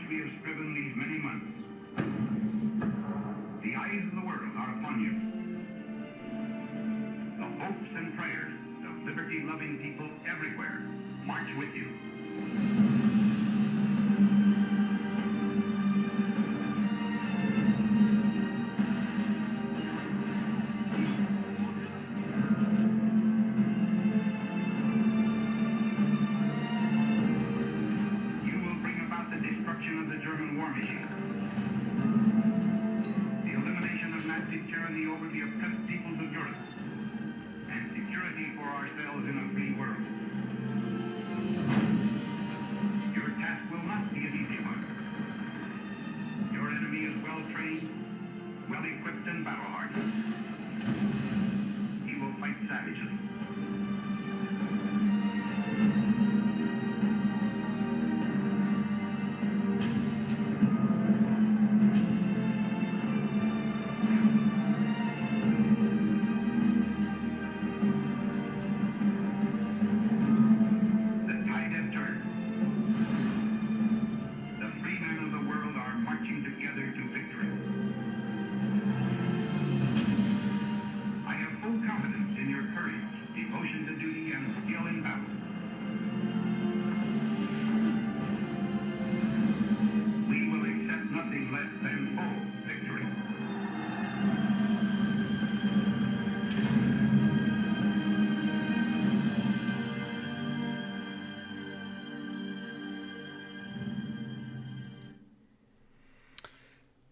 we have striven these many months. The eyes of the world are upon you. The hopes and prayers of liberty-loving people everywhere march with you. You will bring about the destruction of the German war machine, the elimination of Nazi tyranny over the oppressed peoples of Europe, and security for ourselves in a free world. Your task will not be an easy one. Your enemy is well trained, well equipped, and battle hardened. He will fight savagely.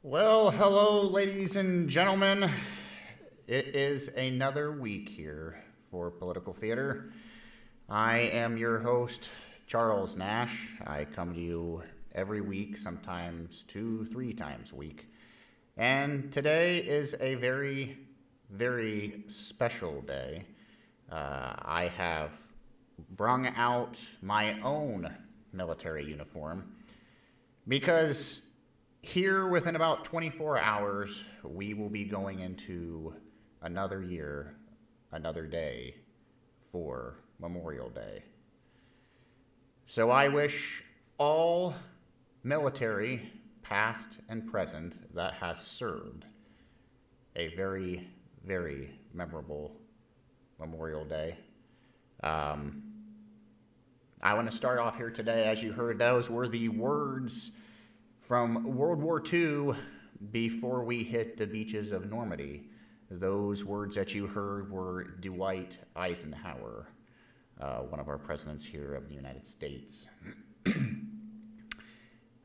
Well, hello, ladies and gentlemen. It is another week here for Political Theater. I am your host, Charles Nash. I come to you every week, sometimes 2-3 times a week. And today is a very, very special day. I have brung out my own military uniform because here, within about 24 hours, we will be going into another year, another day for Memorial Day. So I wish all military, past and present, that has served a very, very memorable Memorial Day. I want to start off here today. As you heard, those were the words from World War II before we hit the beaches of Normandy. Those words that you heard were Dwight Eisenhower, one of our presidents here of the United States.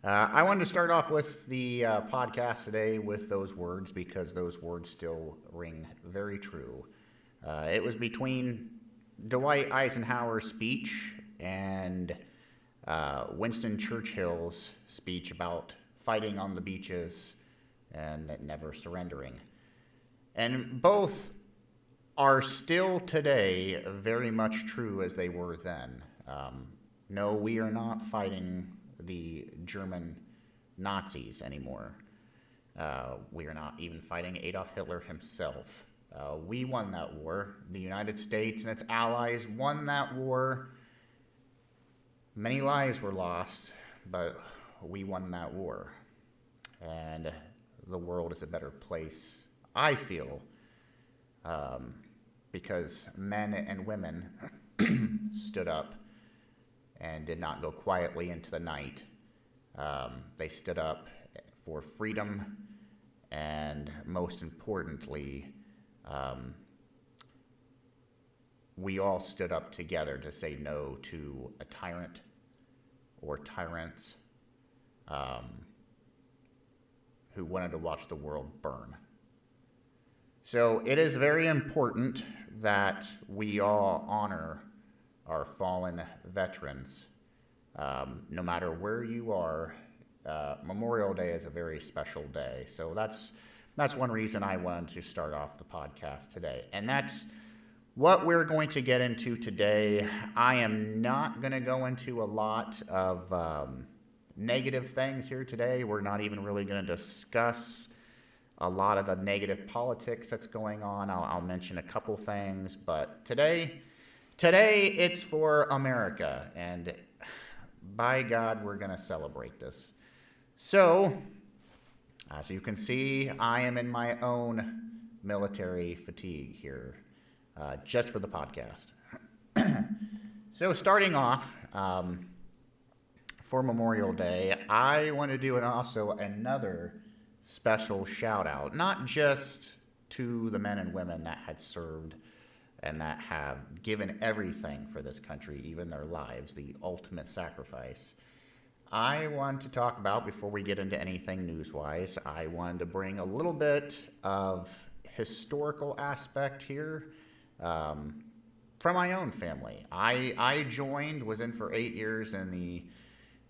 I wanted to start off with the podcast today with those words because those words still ring very true. It was between Dwight Eisenhower's speech and Winston Churchill's speech about fighting on the beaches and never surrendering. And both are still today very much true as they were then. No, we are not fighting the German Nazis anymore. We are not even fighting Adolf Hitler himself. We won that war. The United States and its allies won that war. Many lives were lost, but we won that war. And the world is a better place, I feel, because men and women stood up and did not go quietly into the night. They stood up for freedom, and most importantly, we all stood up together to say no to a tyrant or tyrants who wanted to watch the world burn. So it is very important that we all honor our fallen veterans. No matter where you are, Memorial Day is a very special day. So that's one reason I wanted to start off the podcast today. And that's what we're going to get into today. I am not going to go into a lot of negative things here today. We're not even really going to discuss a lot of the negative politics that's going on. I'll mention a couple things, but today it's for America, and by God, we're going to celebrate this. So, as you can see, I am in my own military fatigue here, just for the podcast. So, starting off, for Memorial Day, I want to do also another special shout out, not just to the men and women that had served and that have given everything for this country, even their lives, the ultimate sacrifice. I want to talk about, before we get into anything news-wise, I wanted to bring a little bit of historical aspect here from my own family. I was in for 8 years in the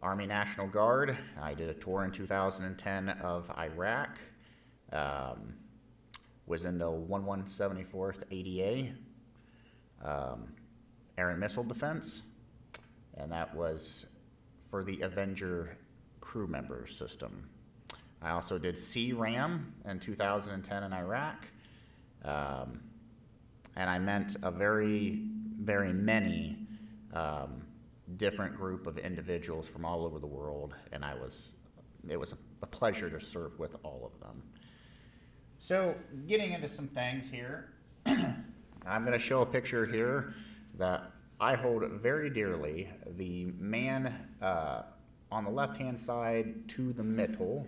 Army National Guard. I did a tour in 2010 of Iraq. Was in the 1174th ADA, Air and Missile Defense, and that was for the Avenger crew member system. I also did CRAM in 2010 in Iraq, and I met a very, very many different group of individuals from all over the world, and it was a pleasure to serve with all of them. So, getting into some things here, I'm going to show a picture here that I hold very dearly. The man on the left-hand side to the middle,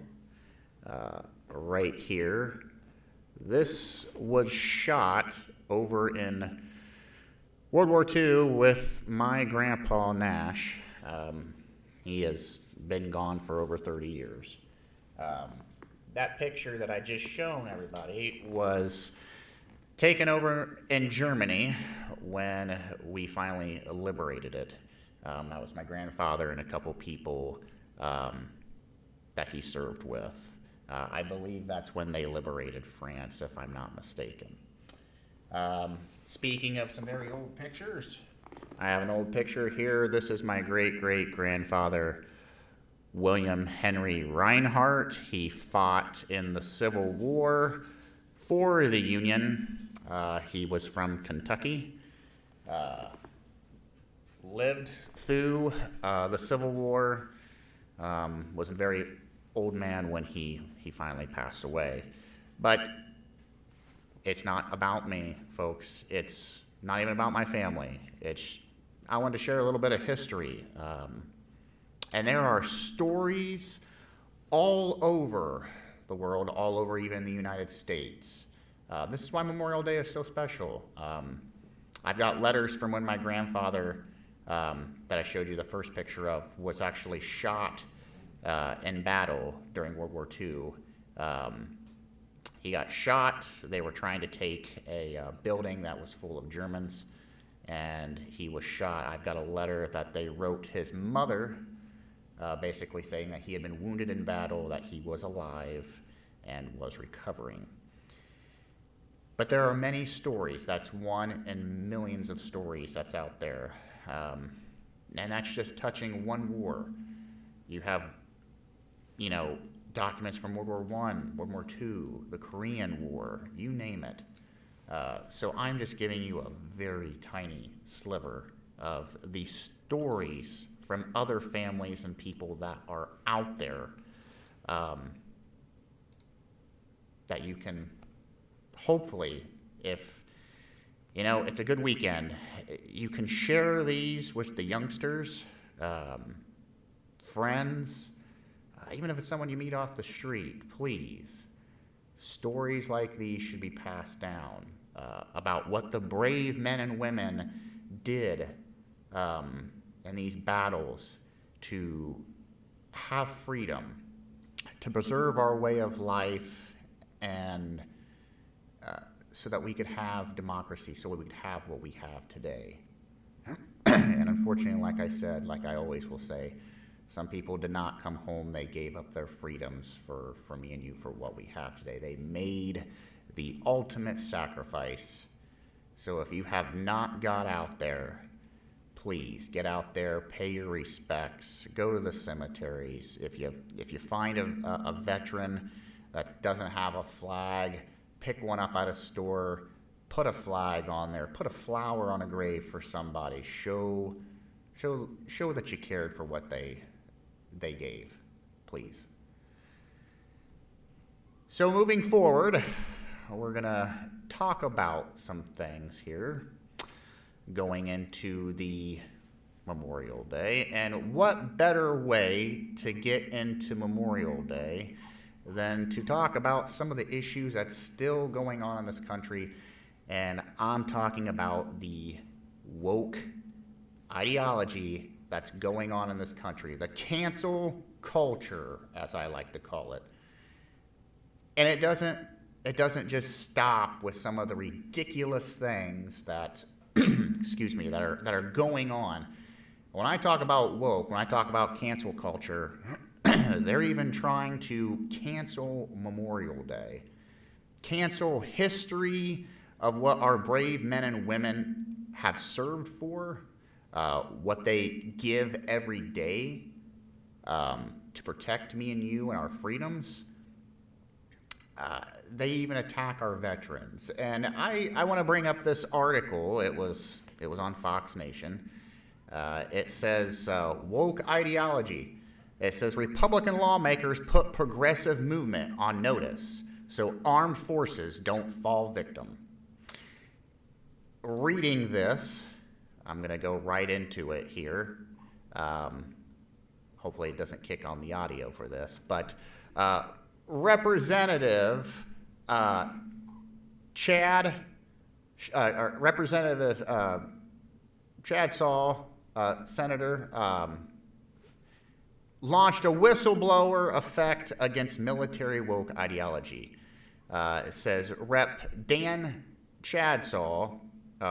right here. This was shot over in World War II with my grandpa Nash. He has been gone for over 30 years. That picture that I just shown everybody was taken over in Germany when we finally liberated it. That was my grandfather and a couple people that he served with. I believe that's when they liberated France, if I'm not mistaken. Speaking of some very old pictures, I have an old picture here. This is my great-great-grandfather, William Henry Reinhardt. He fought in the Civil War for the Union. He was from Kentucky. Lived through the Civil War. Was a very old man when he finally passed away. But it's not about me, folks. It's not even about my family. I wanted to share a little bit of history. And there are stories all over the world, all over even the United States. This is why Memorial Day is so special. I've got letters from when my grandfather, that I showed you the first picture of, was actually shot in battle during World War II. He got shot. They were trying to take a building that was full of Germans, and he was shot. I've got a letter that they wrote his mother, basically saying that he had been wounded in battle, that he was alive, and was recovering. But there are many stories. That's one in millions of stories that's out there. And that's just touching one war. You have, documents from World War I, World War II, the Korean War, you name it. So I'm just giving you a very tiny sliver of the stories from other families and people that are out there, that you can hopefully, if it's a good weekend, you can share these with the youngsters, friends, even if it's someone you meet off the street. Please, stories like these should be passed down, about what the brave men and women did in these battles to have freedom, to preserve our way of life, and so that we could have democracy, so we could have what we have today. And unfortunately, like I said, like I always will say, some people did not come home. They gave up their freedoms for me and you for what we have today. They made the ultimate sacrifice. So if you have not got out there, please get out there, pay your respects, go to the cemeteries. If you find a veteran that doesn't have a flag, pick one up at a store, put a flag on there, put a flower on a grave for somebody. Show that you cared for what they gave, please. So moving forward, we're going to talk about some things here going into the Memorial Day. And what better way to get into Memorial Day than to talk about some of the issues that's still going on in this country. And I'm talking about the woke ideology that's going on in this country, the cancel culture, as I like to call it. And it doesn't just stop with some of the ridiculous things that excuse me, that are going on. When I talk about woke, when I talk about cancel culture, they're even trying to cancel Memorial Day, cancel history of what our brave men and women have served for, what they give every day to protect me and you and our freedoms. They even attack our veterans. And I want to bring up this article. It was on Fox Nation. It says, woke ideology. It says, Republican lawmakers put progressive movement on notice so armed forces don't fall victim. Reading this, I'm going to go right into it here. Hopefully it doesn't kick on the audio for this. But Representative Chad Saul, Senator, launched a whistleblower effect against military woke ideology. It says Rep. Dan Chadsaw,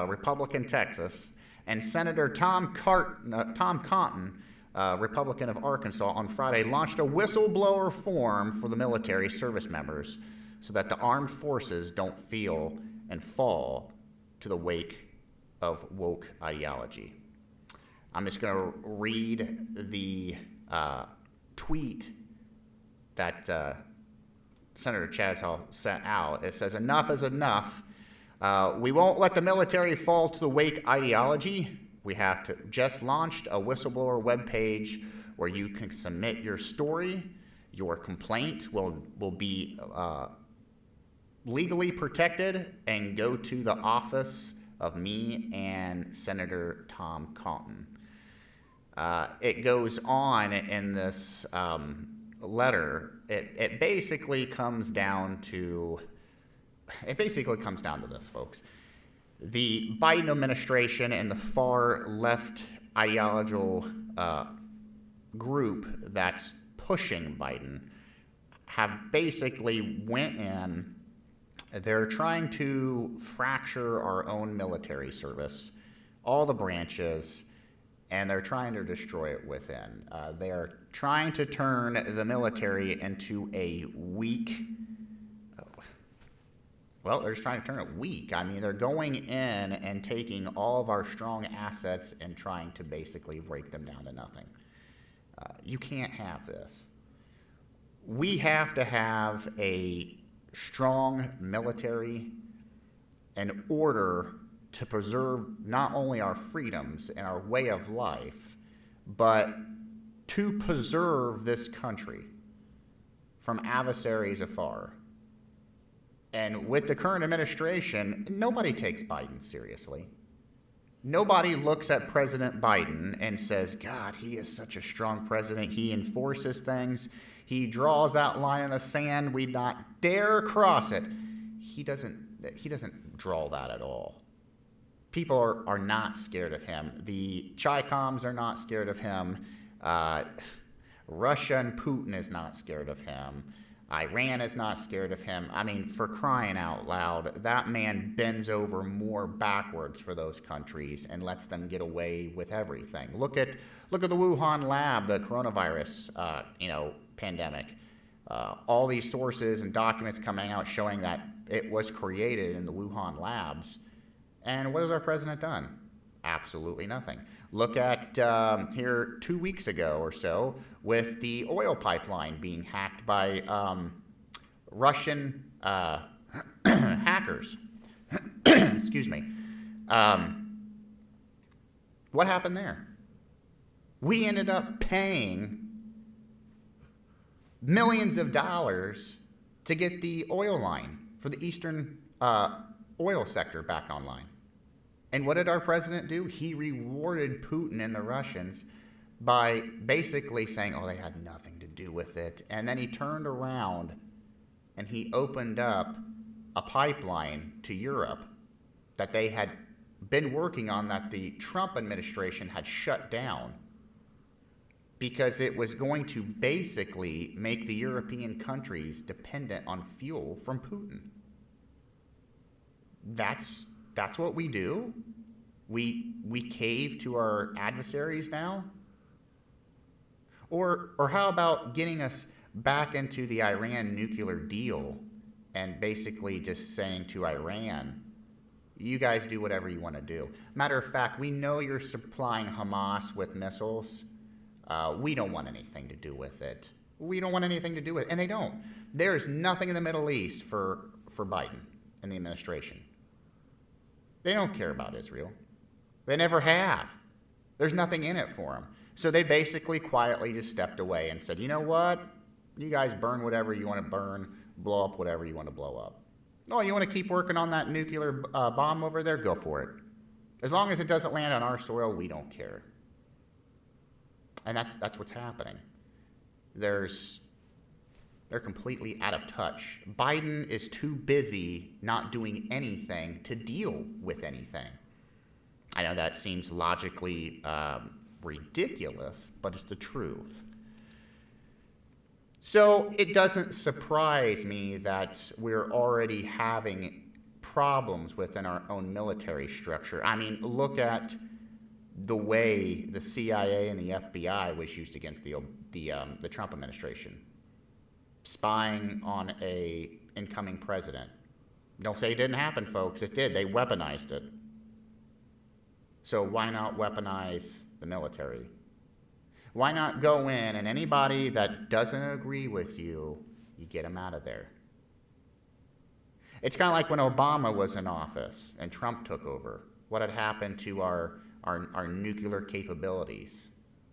Republican, Texas, and Senator Tom Cotton, Republican of Arkansas, on Friday launched a whistleblower forum for the military service members so that the armed forces don't feel and fall to the wake of woke ideology. I'm just going to read the tweet that Senator Chadsaw sent out. It says, "Enough is enough. We won't let the military fall to the wake ideology. We have just launched a whistleblower webpage where you can submit your story. Your complaint will be legally protected and go to the office of me and Senator Tom Cotton." It goes on in this letter. It basically comes down to this, folks. The Biden administration and the far left ideological group that's pushing Biden have basically went in. They're trying to fracture our own military service, all the branches, and they're trying to destroy it within. They are trying to turn the military into a weak. Well, they're just trying to turn it weak. I mean, they're going in and taking all of our strong assets and trying to basically break them down to nothing. You can't have this. We have to have a strong military in order to preserve not only our freedoms and our way of life, but to preserve this country from adversaries afar. And with the current administration, nobody takes Biden seriously. Nobody looks at President Biden and says, God, he is such a strong president. He enforces things. He draws that line in the sand. We not dare cross it. He doesn't draw that at all. People are not scared of him. The Chi-Coms are not scared of him. Russia and Putin is not scared of him. Iran is not scared of him. I mean, for crying out loud, that man bends over more backwards for those countries and lets them get away with everything. Look at the Wuhan lab, the coronavirus, pandemic. All these sources and documents coming out showing that it was created in the Wuhan labs. And what has our president done? Absolutely nothing. Look at here 2 weeks ago or so with the oil pipeline being hacked by Russian hackers. Excuse me. What happened there? We ended up paying millions of dollars to get the oil line for the eastern oil sector back online. And what did our president do? He rewarded Putin and the Russians by basically saying, oh, they had nothing to do with it. And then he turned around and he opened up a pipeline to Europe that they had been working on, that the Trump administration had shut down, because it was going to basically make the European countries dependent on fuel from Putin. That's what we do. We cave to our adversaries now. Or how about getting us back into the Iran nuclear deal and basically just saying to Iran, you guys do whatever you want to do. Matter of fact, we know you're supplying Hamas with missiles. We don't want anything to do with it. We don't want anything to do with it. And they don't. There's nothing in the Middle East for Biden and the administration. They don't care about Israel. They never have. There's nothing in it for them. So they basically quietly just stepped away and said, you know what? You guys burn whatever you want to burn, blow up whatever you want to blow up. Oh, you want to keep working on that nuclear bomb over there? Go for it. As long as it doesn't land on our soil, we don't care. And that's what's happening. They're completely out of touch. Biden is too busy not doing anything to deal with anything. I know that seems logically ridiculous, but it's the truth. So it doesn't surprise me that we're already having problems within our own military structure. I mean, look at the way the CIA and the FBI was used against the Trump administration, spying on a incoming president. Don't say it didn't happen, folks. It did. They weaponized it. So why not weaponize the military? Why not go in and anybody that doesn't agree with you, you get them out of there? It's kind of like when Obama was in office and Trump took over. What had happened to our nuclear capabilities?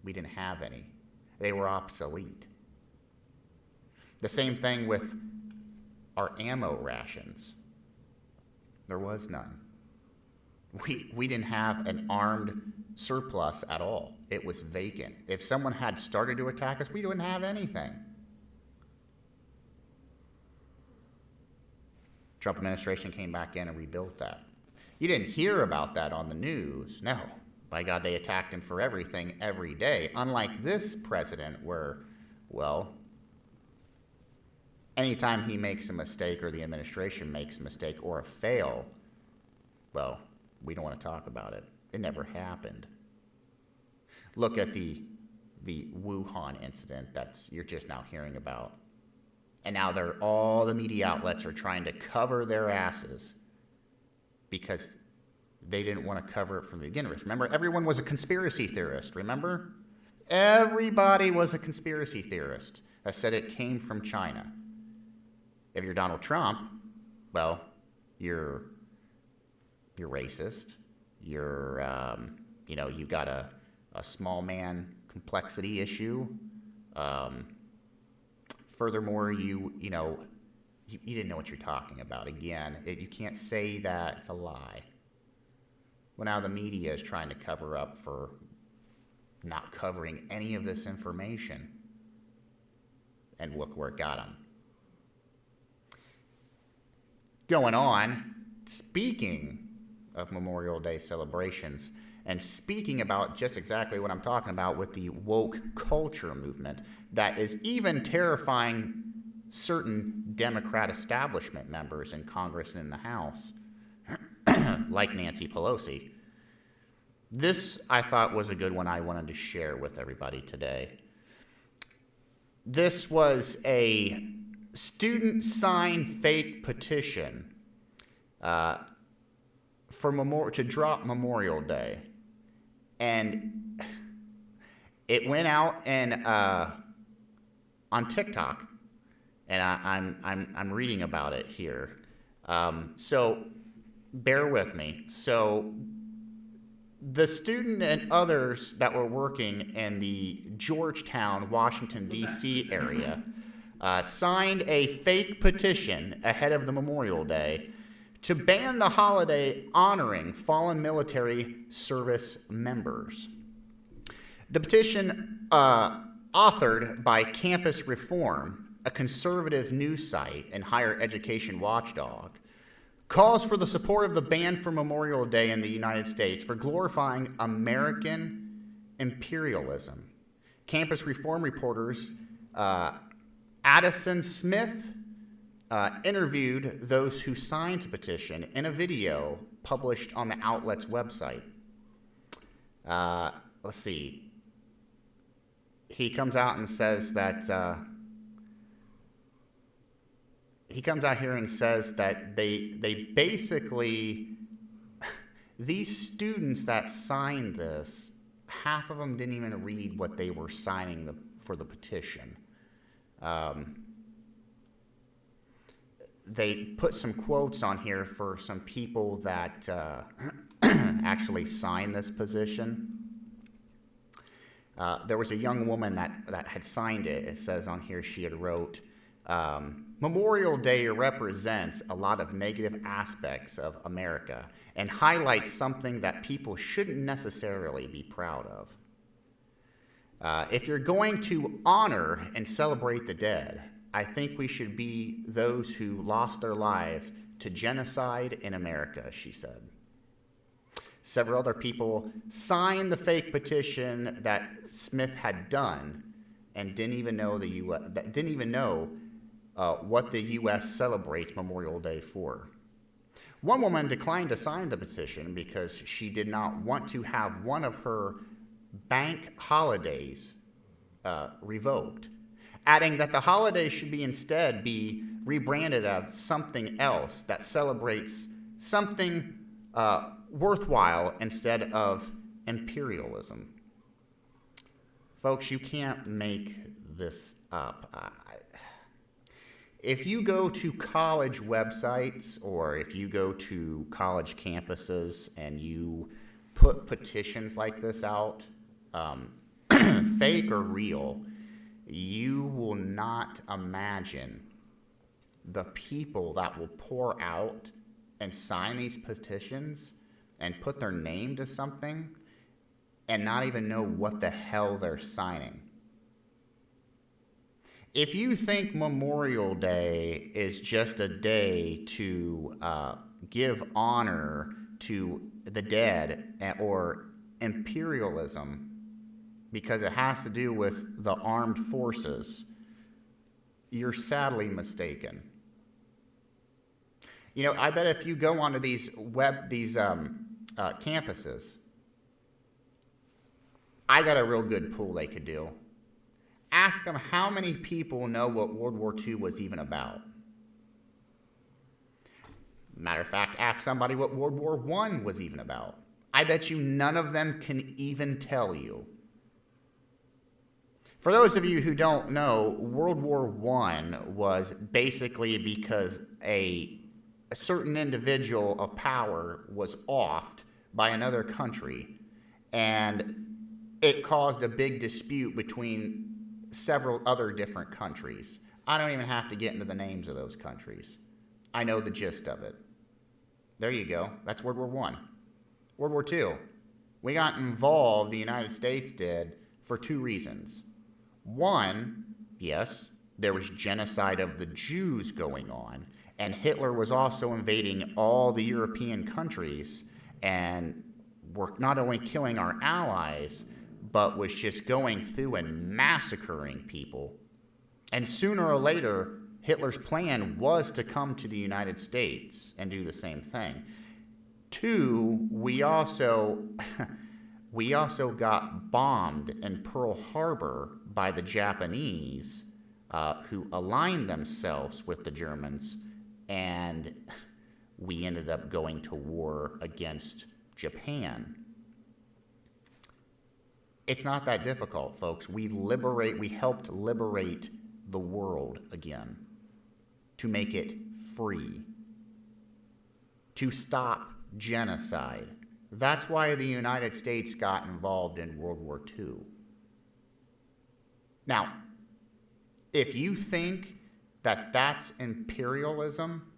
We didn't have any. They were obsolete. The same thing with our ammo rations. There was none. We didn't have an armed surplus at all. It was vacant. If someone had started to attack us, we didn't have anything. Trump administration came back in and rebuilt that. You didn't hear about that on the news. No. By God, they attacked him for everything every day. Unlike this president where, well, anytime he makes a mistake or the administration makes a mistake or a fail, well, we don't want to talk about it. It never happened. Look at the Wuhan incident you're just now hearing about. And now all the media outlets are trying to cover their asses because they didn't want to cover it from the beginning. Remember, everyone was a conspiracy theorist, remember? Everybody was a conspiracy theorist that said it came from China. If you're Donald Trump, well, you're racist. You're, you've got a small man complexity issue. Furthermore, you didn't know what you're talking about. Again, you can't say that. It's a lie. Well, now the media is trying to cover up for not covering any of this information. And look where it got them. Going on, speaking of Memorial Day celebrations, and speaking about just exactly what I'm talking about with the woke culture movement that is even terrifying certain Democrat establishment members in Congress and in the House, like Nancy Pelosi. This, I thought, was a good one I wanted to share with everybody today. This was a student-signed fake petition to drop Memorial Day. And it went out and on TikTok, and I'm reading about it here. So bear with me. So the student and others that were working in the Georgetown, Washington, D.C. area signed a fake petition ahead of the Memorial Day to ban the holiday honoring fallen military service members. The petition, authored by Campus Reform, a conservative news site and higher education watchdog, calls for the support of the ban for Memorial Day in the United States for glorifying American imperialism. Campus Reform reporters Addison Smith interviewed those who signed the petition in a video published on the outlet's website. Let's see. He comes out and says that they basically, these students that signed this, half of them didn't even read what they were signing for the petition. They put some quotes on here for some people that actually signed this petition. There was a young woman that had signed it. It says on here she had wrote, Memorial Day represents a lot of negative aspects of America and highlights something that people shouldn't necessarily be proud of. If you're going to honor and celebrate the dead, I think we should be those who lost their lives to genocide in America, she said. Several other people signed the fake petition that Smith had done and didn't even know what the U.S. celebrates Memorial Day for. One woman declined to sign the petition because she did not want to have one of her bank holidays revoked, adding that the holiday should instead be rebranded as something else that celebrates something worthwhile instead of imperialism. Folks, you can't make this up. If you go to college websites or if you go to college campuses and you put petitions like this out, fake or real, you will not imagine the people that will pour out and sign these petitions and put their name to something and not even know what the hell they're signing. If you think Memorial Day is just a day to give honor to the dead or imperialism because it has to do with the armed forces, you're sadly mistaken. You know, I bet if you go onto these campuses, I got a real good pool they could do. Ask them how many people know what World War II was even about. Matter of fact, ask somebody what World War I was even about. I bet you none of them can even tell you. For those of you who don't know, World War I was basically because a certain individual of power was offed by another country, and it caused a big dispute between several other different countries. I don't even have to get into the names of those countries. I know the gist of it. There you go. That's World War I. World War II. We got involved, the United States did, for two reasons. One, yes, there was genocide of the Jews going on, and Hitler was also invading all the European countries and were not only killing our allies, but was just going through and massacring people. And sooner or later, Hitler's plan was to come to the United States and do the same thing. Two, we also got bombed in Pearl Harbor by the Japanese, who aligned themselves with the Germans, and we ended up going to war against Japan. It's not that difficult, folks. We helped liberate the world again, to make it free, to stop genocide. That's why the United States got involved in World War II. Now, if you think that that's imperialism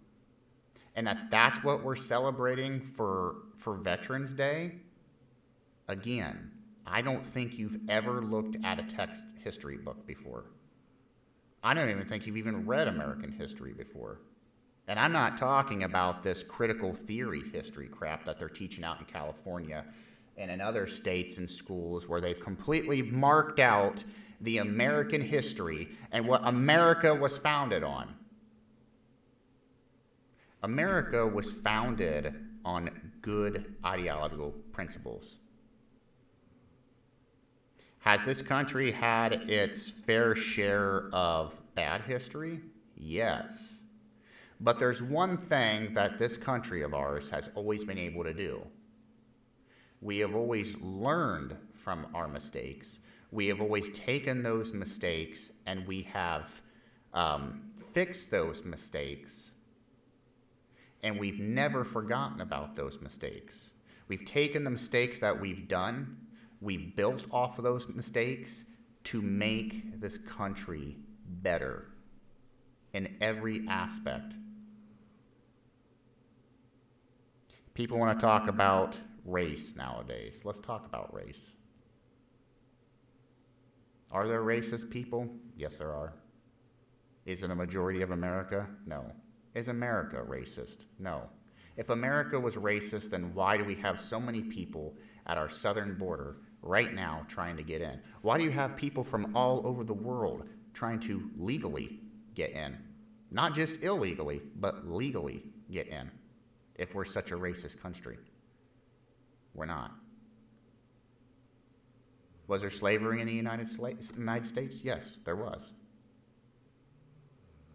and that that's what we're celebrating for Veterans Day, again, I don't think you've ever looked at a text history book before. I don't even think you've even read American history before. And I'm not talking about this critical theory history crap that they're teaching out in California and in other states and schools where they've completely marked out the American history and what America was founded on. America was founded on good ideological principles. Has this country had its fair share of bad history? Yes. But there's one thing that this country of ours has always been able to do. We have always learned from our mistakes. We have always taken those mistakes and we have fixed those mistakes. And we've never forgotten about those mistakes. We've taken the mistakes that we've done, we've built off of those mistakes to make this country better in every aspect. People want to talk about race nowadays. Let's talk about race. Are there racist people? Yes, there are. Is it a majority of America? No. Is America racist? No. If America was racist, then why do we have so many people at our southern border right now trying to get in? Why do you have people from all over the world trying to legally get in? Not just illegally, but legally get in. If we're such a racist country. We're not. Was there slavery in the United States? Yes, there was.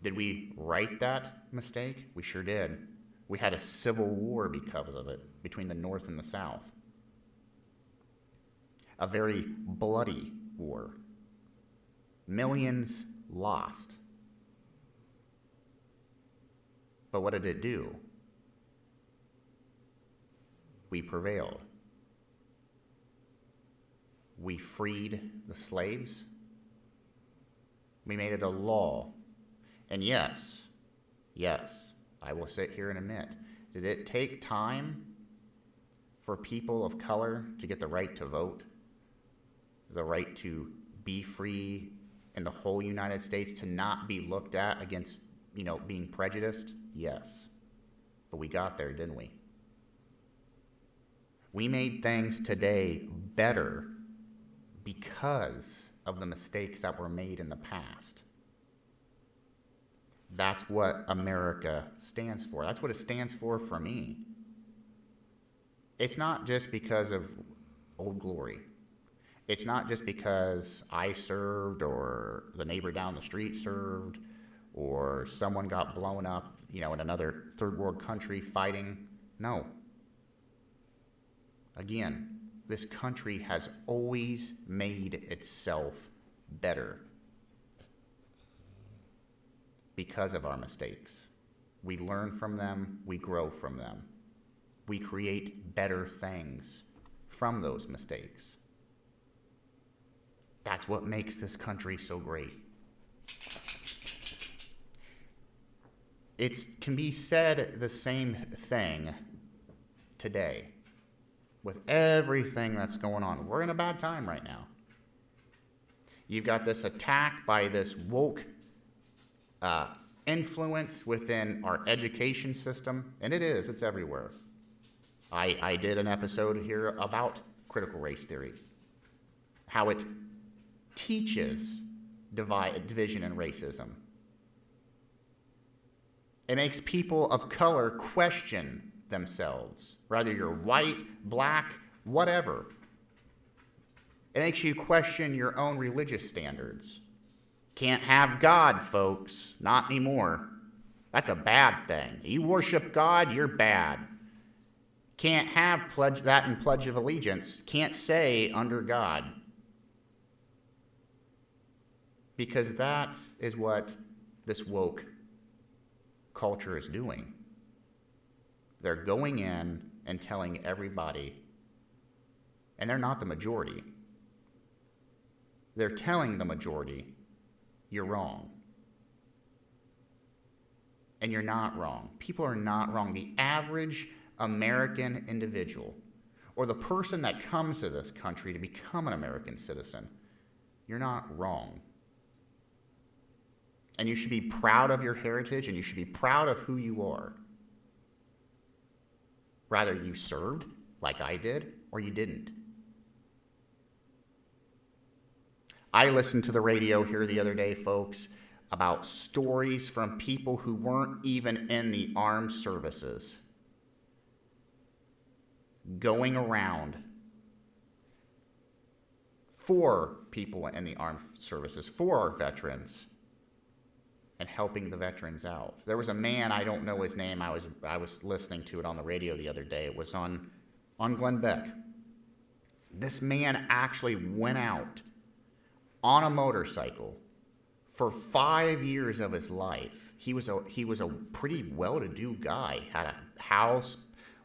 Did we right that mistake? We sure did. We had a civil war because of it, between the North and the South. A very bloody war. Millions lost. But what did it do? We prevailed. We freed the slaves. We made it a law. And yes, I will sit here and admit, did it take time for people of color to get the right to vote, the right to be free in the whole United States, to not be looked at against, being prejudiced? Yes. But we got there, didn't we? We made things today better because of the mistakes that were made in the past. That's what America stands for. That's what it stands for me. It's not just because of Old Glory. It's not just because I served or the neighbor down the street served or someone got blown up, in another third world country fighting. No. Again, this country has always made itself better because of our mistakes. We learn from them, we grow from them. We create better things from those mistakes. That's what makes this country so great. It can be said the same thing today with everything that's going on. We're in a bad time right now. You've got this attack by this woke influence within our education system, and it's everywhere. I did an episode here about critical race theory, how it teaches division and racism. It makes people of color question themselves, whether you're white, black, whatever. It makes you question your own religious standards. Can't have God, folks. Not anymore. That's a bad thing. You worship God, you're bad. Can't have that in Pledge of Allegiance. Can't say under God. Because that is what this woke culture is doing. They're going in and telling everybody, and they're not the majority. They're telling the majority, you're wrong. And you're not wrong. People are not wrong. The average American individual, or the person that comes to this country to become an American citizen, you're not wrong. And you should be proud of your heritage, and you should be proud of who you are. Rather you served, like I did, or you didn't. I listened to the radio here the other day, folks, about stories from people who weren't even in the armed services, going around for people in the armed services, for our veterans, and helping the veterans out. There was a man, I don't know his name, I was listening to it on the radio the other day. It was on Glenn Beck. This man actually went out on a motorcycle for 5 years of his life. He was a pretty well-to-do guy, had a house,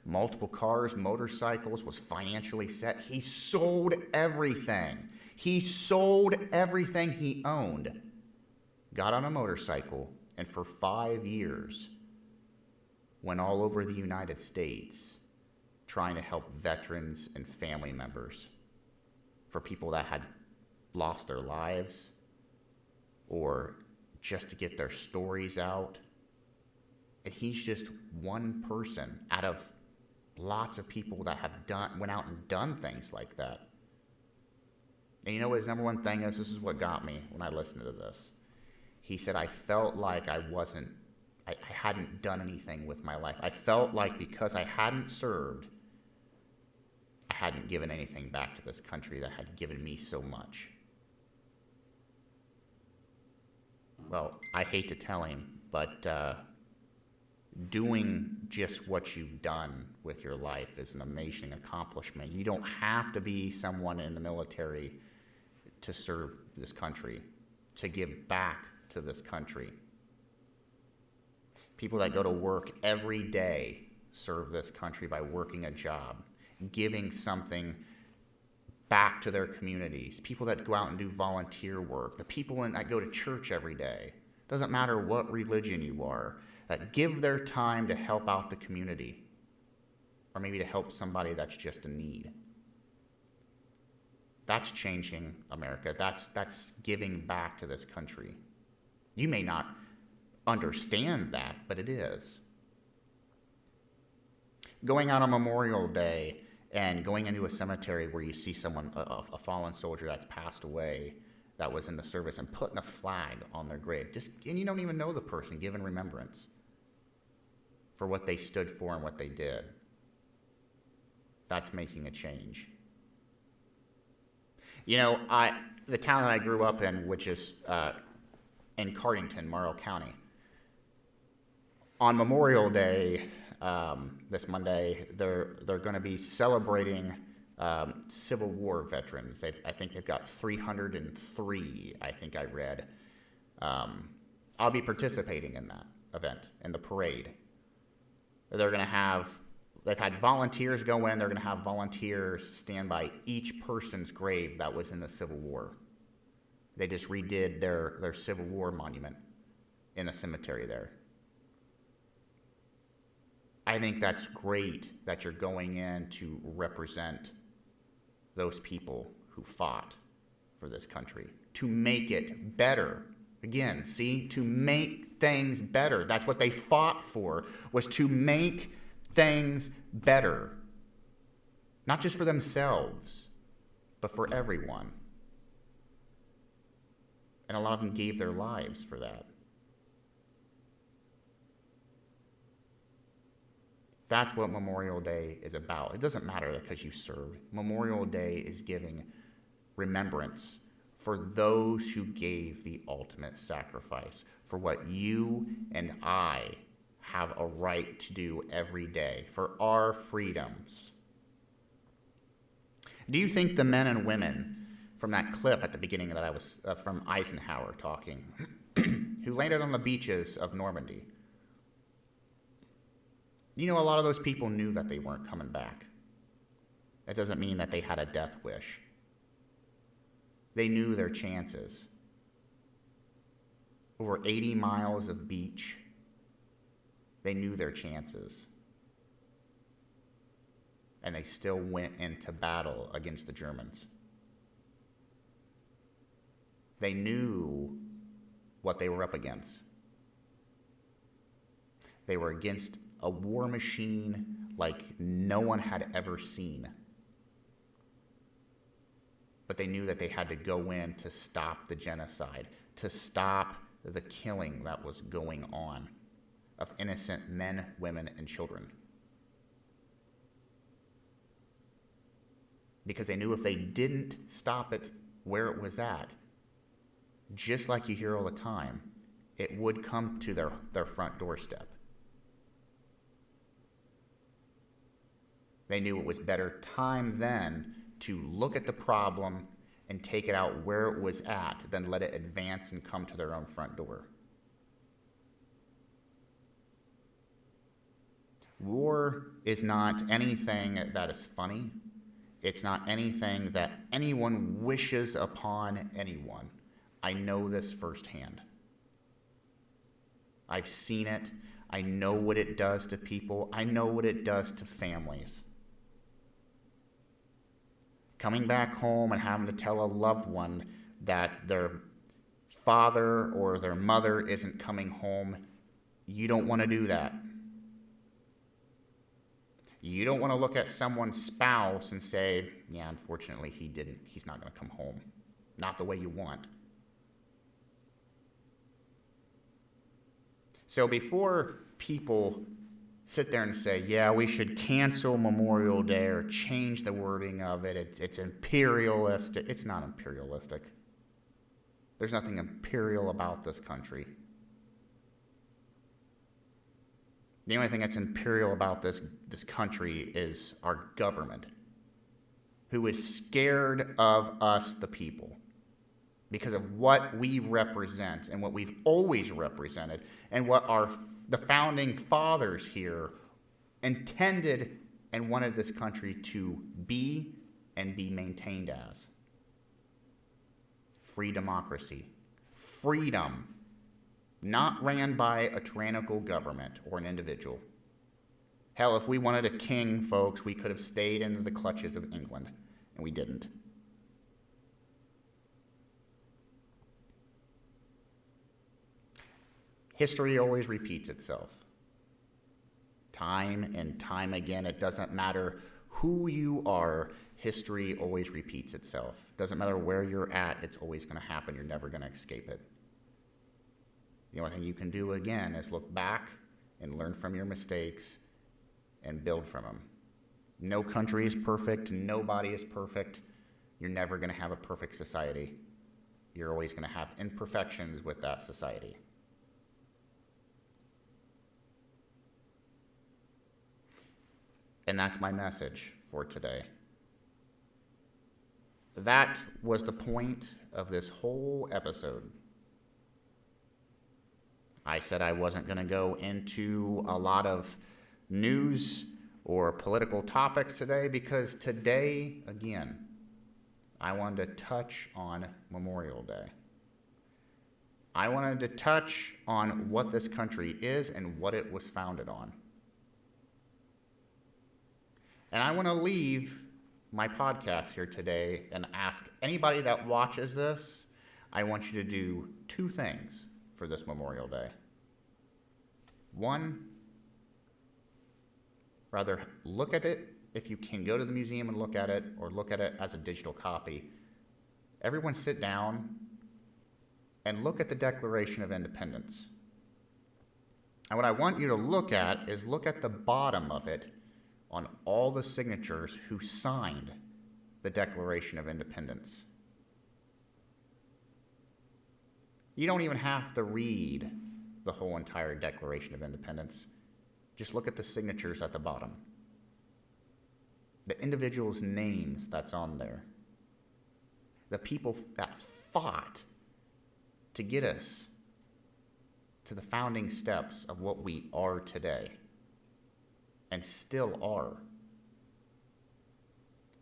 multiple cars, motorcycles, was financially set. He sold everything. He sold everything he owned, got on a motorcycle, and for 5 years went all over the United States trying to help veterans and family members, for people that had lost their lives, or just to get their stories out. And he's just one person out of lots of people that have went out and done things like that. And you know what his number one thing is? This is what got me when I listened to this. He said, I felt like I hadn't done anything with my life. I felt like because I hadn't served, I hadn't given anything back to this country that had given me so much. Well, I hate to tell him, but doing just what you've done with your life is an amazing accomplishment. You don't have to be someone in the military to serve this country, to give back to this country. People that go to work every day serve this country by working a job, giving something back to their communities. People that go out and do volunteer work, the people that go to church every day, doesn't matter what religion you are, that give their time to help out the community, or maybe to help somebody that's just in need. That's changing America. That's giving back to this country. You may not understand that, but it is. Going out on Memorial Day and going into a cemetery where you see someone, a fallen soldier that's passed away, that was in the service, and putting a flag on their grave, and you don't even know the person, giving remembrance for what they stood for and what they did. That's making a change. You know, the town that I grew up in, which is in Cardington, Morrow County, on Memorial Day, this Monday, they're going to be celebrating Civil War veterans. I think they've got 303, I think I read. I'll be participating in that event, in the parade. They're going to have, they've had volunteers go in, they're going to have volunteers stand by each person's grave that was in the Civil War. They just redid their Civil War monument in the cemetery there. I think that's great that you're going in to represent those people who fought for this country, to make it better. Again, see, to make things better. That's what they fought for, was to make things better. Not just for themselves, but for everyone. And a lot of them gave their lives for that. That's what Memorial Day is about. It doesn't matter because you served. Memorial Day is giving remembrance for those who gave the ultimate sacrifice, for what you and I have a right to do every day, for our freedoms. Do you think the men and women from that clip at the beginning that I was from Eisenhower talking, who landed on the beaches of Normandy, you know, a lot of those people knew that they weren't coming back. That doesn't mean that they had a death wish. They knew their chances. Over 80 miles of beach, They knew their chances. And they still went into battle against the Germans. They knew what they were up against. They were against a war machine like no one had ever seen. But they knew that they had to go in to stop the genocide, to stop the killing that was going on of innocent men, women, and children. Because they knew if they didn't stop it where it was at, just like you hear all the time, it would come to their front doorstep. They knew it was better time then to look at the problem and take it out where it was at than let it advance and come to their own front door. War is not anything that is funny. It's not anything that anyone wishes upon anyone. I know this firsthand. I've seen it. I know what it does to people. I know what it does to families. Coming back home and having to tell a loved one that their father or their mother isn't coming home, you don't want to do that. You don't want to look at someone's spouse and say, yeah, unfortunately, he's not going to come home. Not the way you want. So before people sit there and say, yeah, we should cancel Memorial Day or change the wording of it, it's imperialistic. It's not imperialistic. There's nothing imperial about this country. The only thing that's imperial about this country is our government, who is scared of us, the people, because of what we represent and what we've always represented and what the founding fathers here intended and wanted this country to be and be maintained as. Free democracy. Freedom. Not ran by a tyrannical government or an individual. Hell, if we wanted a king, folks, we could have stayed in the clutches of England, and we didn't. History always repeats itself. Time and time again, it doesn't matter who you are, history always repeats itself. Doesn't matter where you're at, it's always going to happen. You're never going to escape it. The only thing you can do, again, is look back and learn from your mistakes and build from them. No country is perfect. Nobody is perfect. You're never going to have a perfect society. You're always going to have imperfections with that society. And that's my message for today. That was the point of this whole episode. I said I wasn't going to go into a lot of news or political topics today because today, again, I wanted to touch on Memorial Day. I wanted to touch on what this country is and what it was founded on. And I want to leave my podcast here today and ask anybody that watches this, I want you to do two things for this Memorial Day. One, rather look at it, if you can go to the museum and look at it, or look at it as a digital copy. Everyone sit down and look at the Declaration of Independence. And what I want you to look at is look at the bottom of it on all the signatures who signed the Declaration of Independence. You don't even have to read the whole entire Declaration of Independence. Just look at the signatures at the bottom. The individuals' names that's on there. The people that fought to get us to the founding steps of what we are today. And still are.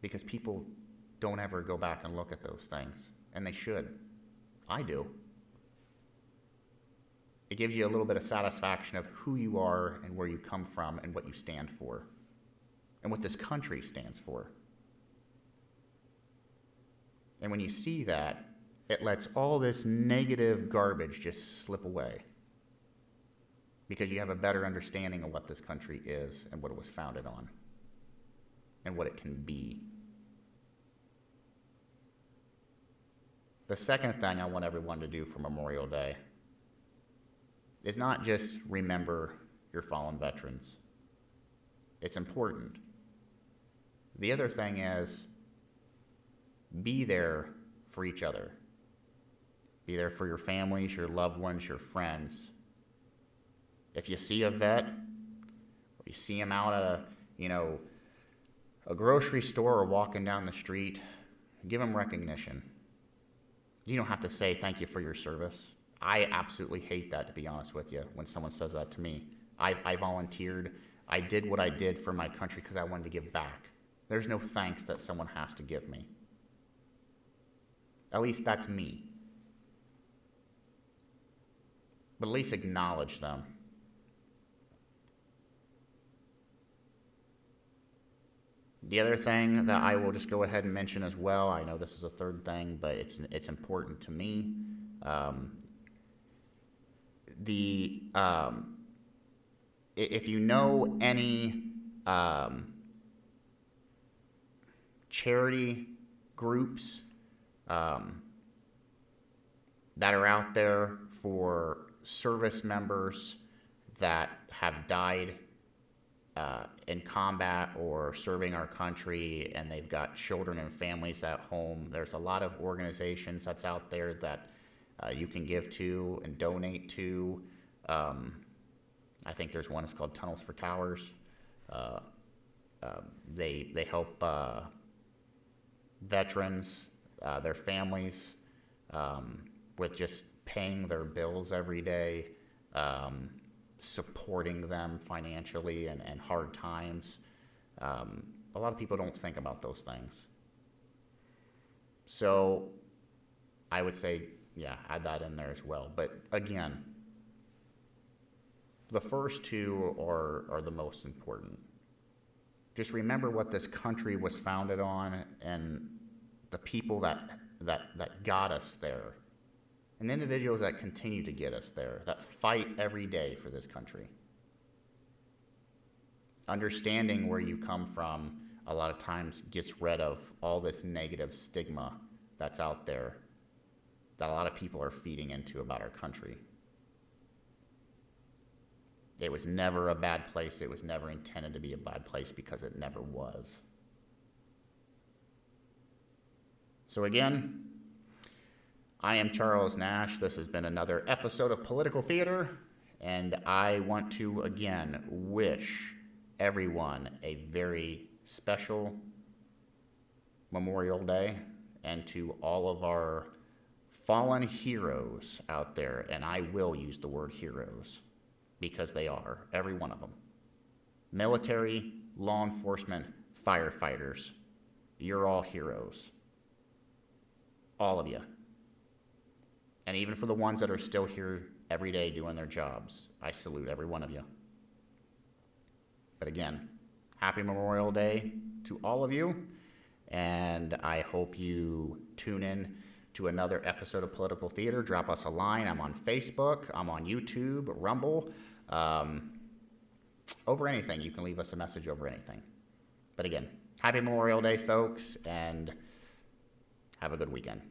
Because people don't ever go back and look at those things. And they should. I do. it gives you a little bit of satisfaction of who you are and where you come from and what you stand for and what this country stands for. And when you see that, it lets all this negative garbage just slip away because you have a better understanding of what this country is and what it was founded on and what it can be. The second thing I want everyone to do for Memorial Day is not just remember your fallen veterans. It's important. The other thing is be there for each other. Be there for your families, your loved ones, your friends. If you see a vet, or you see him out at a grocery store or walking down the street, give him recognition. You don't have to say thank you for your service. I absolutely hate that, to be honest with you, when someone says that to me. I volunteered. I did what I did for my country because I wanted to give back. There's no thanks that someone has to give me. At least that's me. But at least acknowledge them. The other thing that I will just go ahead and mention as well, I know this is a third thing, but it's important to me. If you know any charity groups that are out there for service members that have died in combat or serving our country, and they've got children and families at home, there's a lot of organizations that's out there that you can give to and donate to. I think there's one that's called Tunnels for Towers. They help veterans, their families, with just paying their bills every day, supporting them financially and hard times. A lot of people don't think about those things. So I would say, add that in there as well. But again, the first two are the most important. Just remember what this country was founded on and the people that got us there. And the individuals that continue to get us there, that fight every day for this country. Understanding where you come from a lot of times gets rid of all this negative stigma that's out there that a lot of people are feeding into about our country. It was never a bad place. It was never intended to be a bad place because it never was. So again, I am Charles Nash. This has been another episode of Political Theater, and I want to again wish everyone a very special Memorial Day, and to all of our fallen heroes out there, and I will use the word heroes because they are, every one of them. Military, law enforcement, firefighters, you're all heroes. All of you. And even for the ones that are still here every day doing their jobs, I salute every one of you. But again, happy Memorial Day to all of you, and I hope you tune in to another episode of Political Theater. Drop us a line. I'm on Facebook. I'm on YouTube, Rumble. Over anything. You can leave us a message over anything. But again, happy Memorial Day, folks, and have a good weekend.